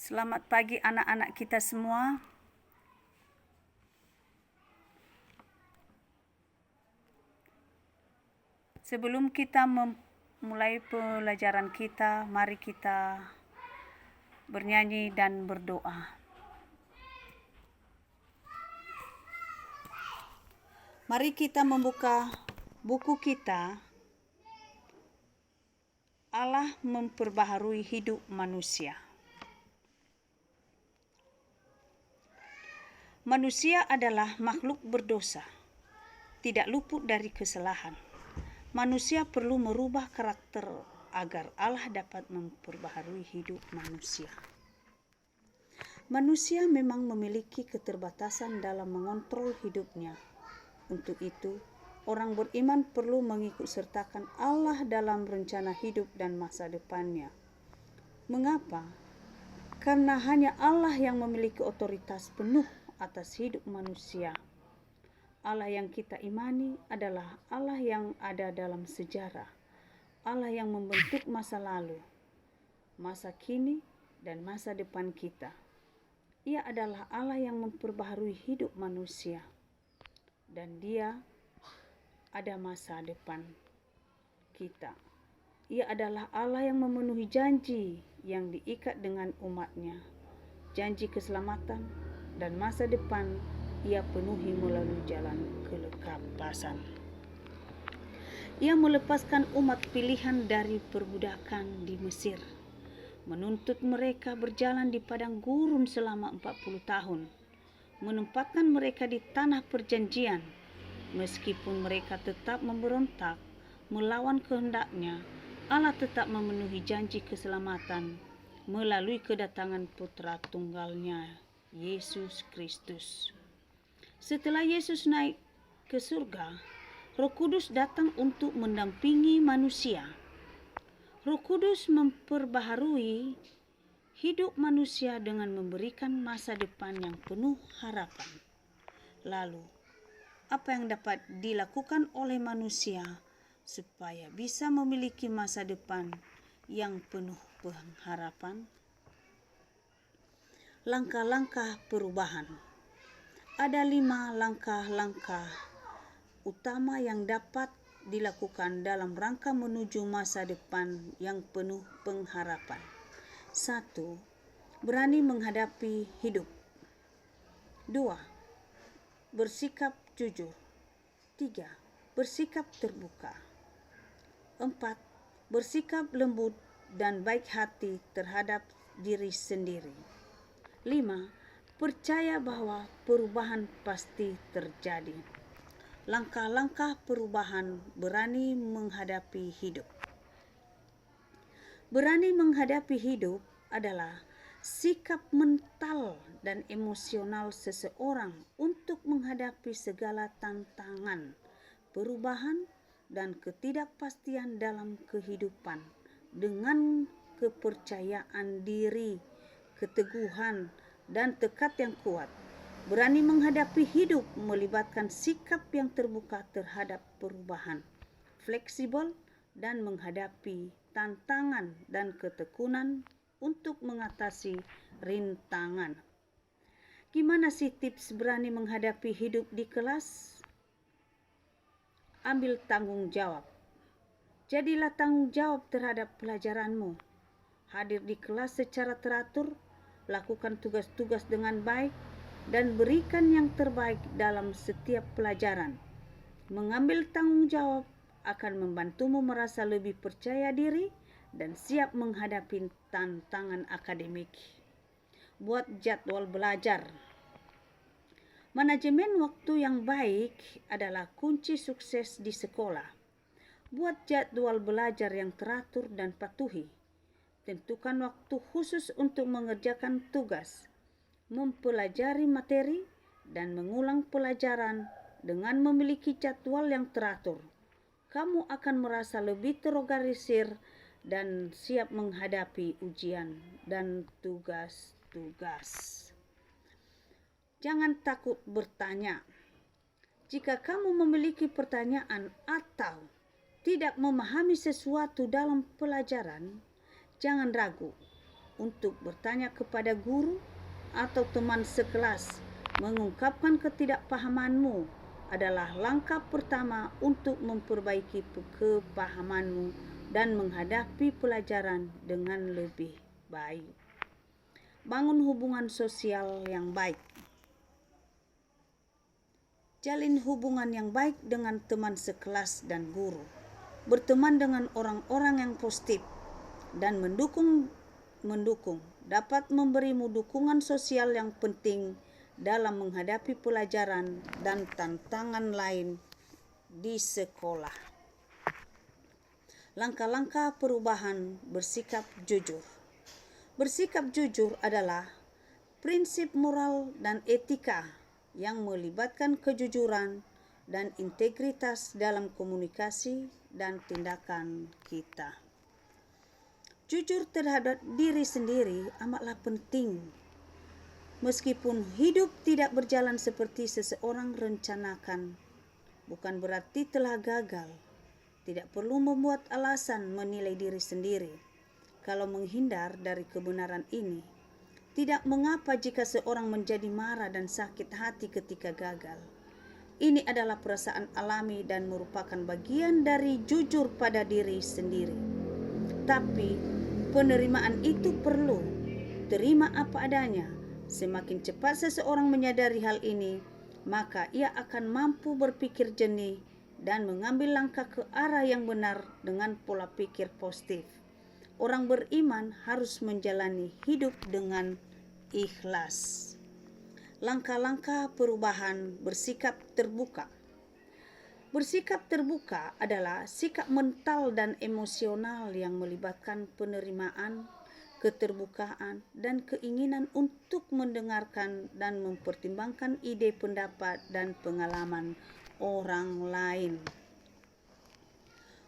Selamat pagi anak-anak kita semua. Sebelum kita memulai pelajaran kita, mari kita bernyanyi dan berdoa. Mari kita membuka buku kita. Allah memperbaharui hidup manusia. Manusia adalah makhluk berdosa, tidak luput dari kesalahan. Manusia perlu merubah karakter agar Allah dapat memperbaharui hidup manusia. Manusia memang memiliki keterbatasan dalam mengontrol hidupnya. Untuk itu, orang beriman perlu mengikut sertakan Allah dalam rencana hidup dan masa depannya. Mengapa? Karena hanya Allah yang memiliki otoritas penuh atas hidup manusia. Allah yang kita imani adalah Allah yang ada dalam sejarah. Allah yang membentuk masa lalu, masa kini, dan masa depan kita. Ia adalah Allah yang memperbaharui hidup manusia. Dan Dia ada masa depan kita. Ia adalah Allah yang memenuhi janji yang diikat dengan umatnya. Janji keselamatan dan masa depan Ia penuhi melalui jalan kelekapasan. Ia melepaskan umat pilihan dari perbudakan di Mesir, menuntut mereka berjalan di padang gurun selama 40 tahun, menempatkan mereka di tanah perjanjian. Meskipun mereka tetap memberontak melawan kehendaknya, Allah tetap memenuhi janji keselamatan melalui kedatangan Putra Tunggalnya, Yesus Kristus. Setelah Yesus naik ke surga, Roh Kudus datang untuk mendampingi manusia. Roh Kudus memperbaharui hidup manusia dengan memberikan masa depan yang penuh harapan. Lalu, apa yang dapat dilakukan oleh manusia supaya bisa memiliki masa depan yang penuh pengharapan? Langkah-langkah perubahan. Ada 5 langkah-langkah utama yang dapat dilakukan dalam rangka menuju masa depan yang penuh pengharapan. 1. Berani menghadapi hidup. 2. Bersikap jujur. 3. Bersikap terbuka. 4. Bersikap lembut dan baik hati terhadap diri sendiri. 5. Percaya bahwa perubahan pasti terjadi. Langkah-langkah perubahan berani menghadapi hidup. Berani menghadapi hidup adalah sikap mental dan emosional seseorang untuk menghadapi segala tantangan, perubahan, dan ketidakpastian dalam kehidupan dengan kepercayaan diri, keteguhan, dan tekad yang kuat. Berani menghadapi hidup melibatkan sikap yang terbuka terhadap perubahan, fleksibel, dan menghadapi tantangan dan ketekunan untuk mengatasi rintangan. Gimana sih tips berani menghadapi hidup di kelas? Ambil tanggung jawab. Jadilah tanggung jawab terhadap pelajaranmu. Hadir di kelas secara teratur, lakukan tugas-tugas dengan baik, dan berikan yang terbaik dalam setiap pelajaran. Mengambil tanggung jawab akan membantumu merasa lebih percaya diri dan siap menghadapi tantangan akademik. Buat jadwal belajar. Manajemen waktu yang baik adalah kunci sukses di sekolah. Buat jadwal belajar yang teratur dan patuhi. Tentukan waktu khusus untuk mengerjakan tugas, mempelajari materi, dan mengulang pelajaran dengan memiliki jadwal yang teratur. Kamu akan merasa lebih terorganisir dan siap menghadapi ujian dan tugas-tugas. Jangan takut bertanya. Jika kamu memiliki pertanyaan atau tidak memahami sesuatu dalam pelajaran, jangan ragu. untuk bertanya kepada guru atau teman sekelas. Mengungkapkan ketidakpahamanmu adalah langkah pertama untuk memperbaiki kepahamanmu dan menghadapi pelajaran dengan lebih baik. Bangun hubungan sosial yang baik. Jalin hubungan yang baik dengan teman sekelas dan guru. Berteman dengan orang-orang yang positif dan mendukung dapat memberimu dukungan sosial yang penting dalam menghadapi pelajaran dan tantangan lain di sekolah. Langkah-langkah perubahan bersikap jujur. Bersikap jujur adalah prinsip moral dan etika yang melibatkan kejujuran dan integritas dalam komunikasi dan tindakan kita. Jujur terhadap diri sendiri amatlah penting. Meskipun hidup tidak berjalan seperti seseorang rencanakan, bukan berarti telah gagal. Tidak perlu membuat alasan menilai diri sendiri. Kalau menghindar dari kebenaran ini, tidak mengapa jika seorang menjadi marah dan sakit hati ketika gagal. Ini adalah perasaan alami dan merupakan bagian dari jujur pada diri sendiri. Tapi penerimaan itu perlu. Terima apa adanya. Semakin cepat seseorang menyadari hal ini, maka ia akan mampu berpikir jernih dan mengambil langkah ke arah yang benar dengan pola pikir positif. Orang beriman harus menjalani hidup dengan ikhlas. Langkah-langkah perubahan bersikap terbuka. Bersikap terbuka adalah sikap mental dan emosional yang melibatkan penerimaan, keterbukaan, dan keinginan untuk mendengarkan dan mempertimbangkan ide, pendapat, dan pengalaman orang lain.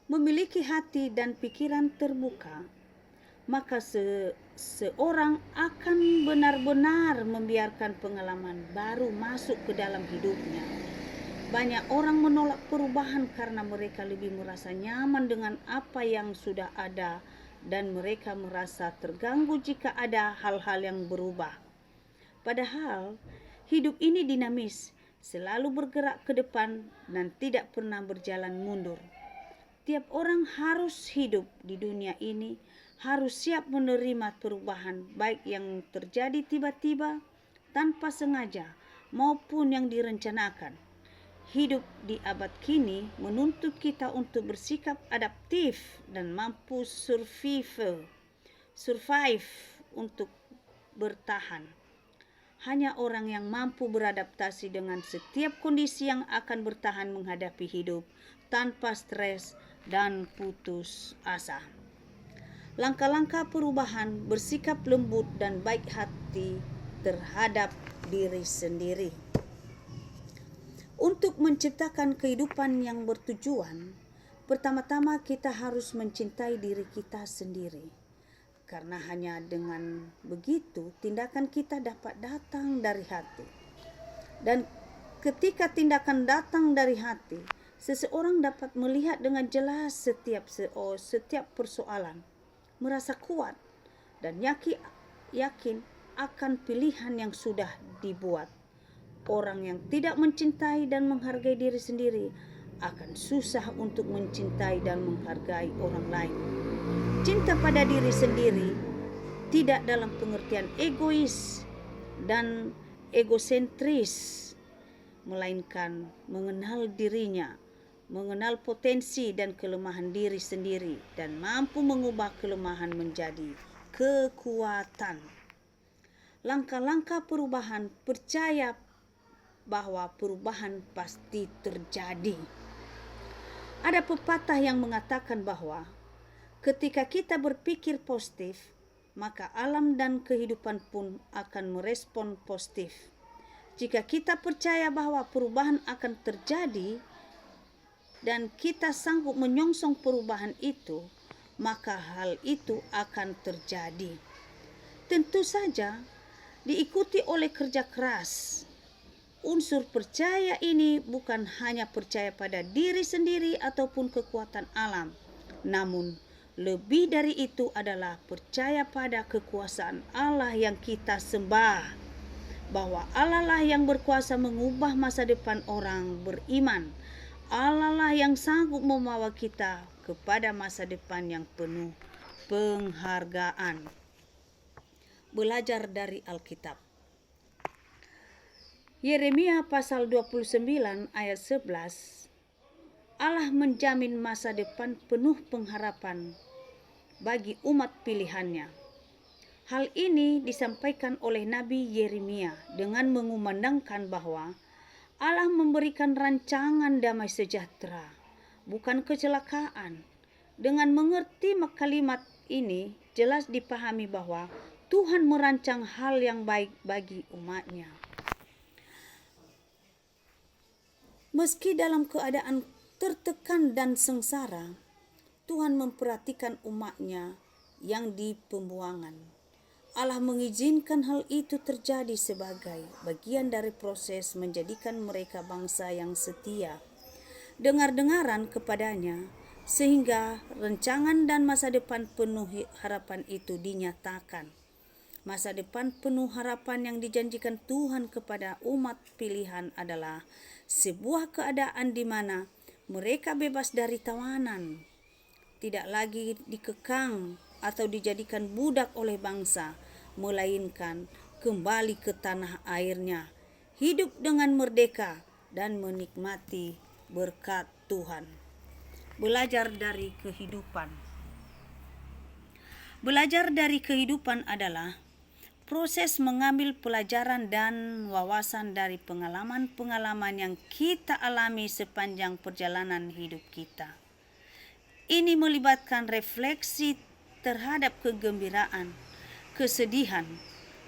Memiliki hati dan pikiran terbuka, maka seorang akan benar-benar membiarkan pengalaman baru masuk ke dalam hidupnya. Banyak orang menolak perubahan karena mereka lebih merasa nyaman dengan apa yang sudah ada dan mereka merasa terganggu jika ada hal-hal yang berubah. Padahal hidup ini dinamis, selalu bergerak ke depan dan tidak pernah berjalan mundur. Tiap orang harus hidup di dunia ini harus siap menerima perubahan, baik yang terjadi tiba-tiba, tanpa sengaja, maupun yang direncanakan. Hidup di abad kini menuntut kita untuk bersikap adaptif dan mampu survive untuk bertahan. Hanya orang yang mampu beradaptasi dengan setiap kondisi yang akan bertahan menghadapi hidup tanpa stres dan putus asa. Langkah-langkah perubahan bersikap lembut dan baik hati terhadap diri sendiri. Untuk menciptakan kehidupan yang bertujuan, pertama-tama kita harus mencintai diri kita sendiri. Karena hanya dengan begitu tindakan kita dapat datang dari hati. Dan ketika tindakan datang dari hati, seseorang dapat melihat dengan jelas setiap persoalan, merasa kuat dan yakin akan pilihan yang sudah dibuat. Orang yang tidak mencintai dan menghargai diri sendiri akan susah untuk mencintai dan menghargai orang lain. Cinta pada diri sendiri tidak dalam pengertian egois dan egosentris, melainkan mengenal dirinya, mengenal potensi dan kelemahan diri sendiri, dan mampu mengubah kelemahan menjadi kekuatan. Langkah-langkah perubahan, percaya bahwa perubahan pasti terjadi. Ada pepatah yang mengatakan bahwa ketika kita berpikir positif, maka alam dan kehidupan pun akan merespon positif. Jika kita percaya bahwa perubahan akan terjadi dan kita sanggup menyongsong perubahan itu, maka hal itu akan terjadi. Tentu saja diikuti oleh kerja keras. Unsur percaya ini bukan hanya percaya pada diri sendiri ataupun kekuatan alam, namun Lebih dari itu adalah percaya pada kekuasaan Allah yang kita sembah, bahwa Allah lah yang berkuasa mengubah masa depan orang beriman. Allah lah yang sanggup membawa kita kepada masa depan yang penuh penghargaan. Belajar dari Alkitab. Yeremia pasal 29 ayat 11. Allah menjamin masa depan penuh pengharapan bagi umat pilihannya. Hal ini disampaikan oleh Nabi Yeremia dengan mengumandangkan bahwa Allah memberikan rancangan damai sejahtera, bukan kecelakaan. Dengan mengerti kalimat ini, jelas dipahami bahwa Tuhan merancang hal yang baik bagi umatnya. Meski dalam keadaan tertekan dan sengsara, Tuhan memperhatikan umatnya yang di pembuangan. Allah mengizinkan hal itu terjadi sebagai bagian dari proses menjadikan mereka bangsa yang setia, dengar-dengaran kepadanya, sehingga rancangan dan masa depan penuh harapan itu dinyatakan. Masa depan penuh harapan yang dijanjikan Tuhan kepada umat pilihan adalah sebuah keadaan di mana mereka bebas dari tawanan, tidak lagi dikekang atau dijadikan budak oleh bangsa, melainkan kembali ke tanah airnya, hidup dengan merdeka dan menikmati berkat Tuhan. Belajar dari kehidupan. Belajar dari kehidupan adalah proses mengambil pelajaran dan wawasan dari pengalaman-pengalaman yang kita alami sepanjang perjalanan hidup kita. Ini melibatkan refleksi terhadap kegembiraan, kesedihan,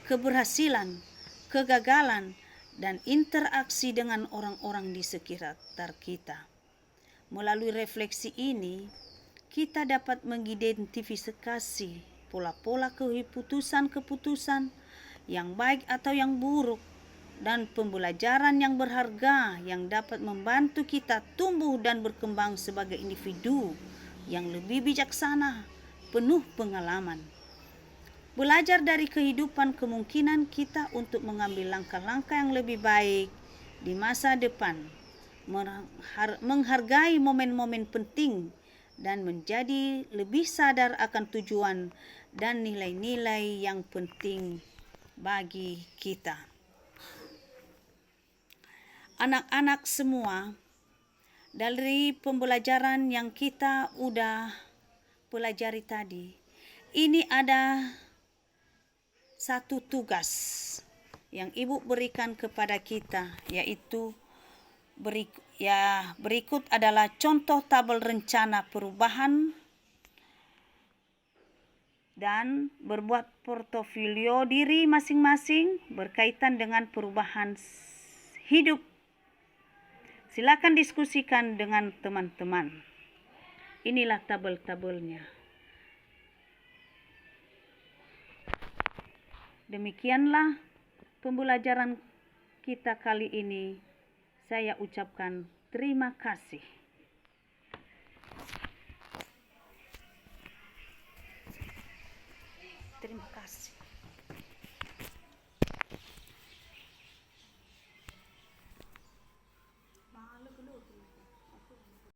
keberhasilan, kegagalan, dan interaksi dengan orang-orang di sekitar kita. Melalui refleksi ini, kita dapat mengidentifikasi pola-pola keputusan-keputusan yang baik atau yang buruk, dan pembelajaran yang berharga yang dapat membantu kita tumbuh dan berkembang sebagai individu yang lebih bijaksana, penuh pengalaman. Belajar dari kehidupan kemungkinan kita untuk mengambil langkah-langkah yang lebih baik di masa depan, menghargai momen-momen penting, dan menjadi lebih sadar akan tujuan dan nilai-nilai yang penting bagi kita. Anak-anak semua, dari pembelajaran yang kita udah pelajari tadi, ini ada satu tugas yang Ibu berikan kepada kita, yaitu berikut adalah contoh tabel rencana perubahan dan berbuat portofolio diri masing-masing berkaitan dengan perubahan hidup. Silakan diskusikan dengan teman-teman. Inilah tabel-tabelnya. Demikianlah pembelajaran kita kali ini. Saya ucapkan terima kasih. Terima kasih.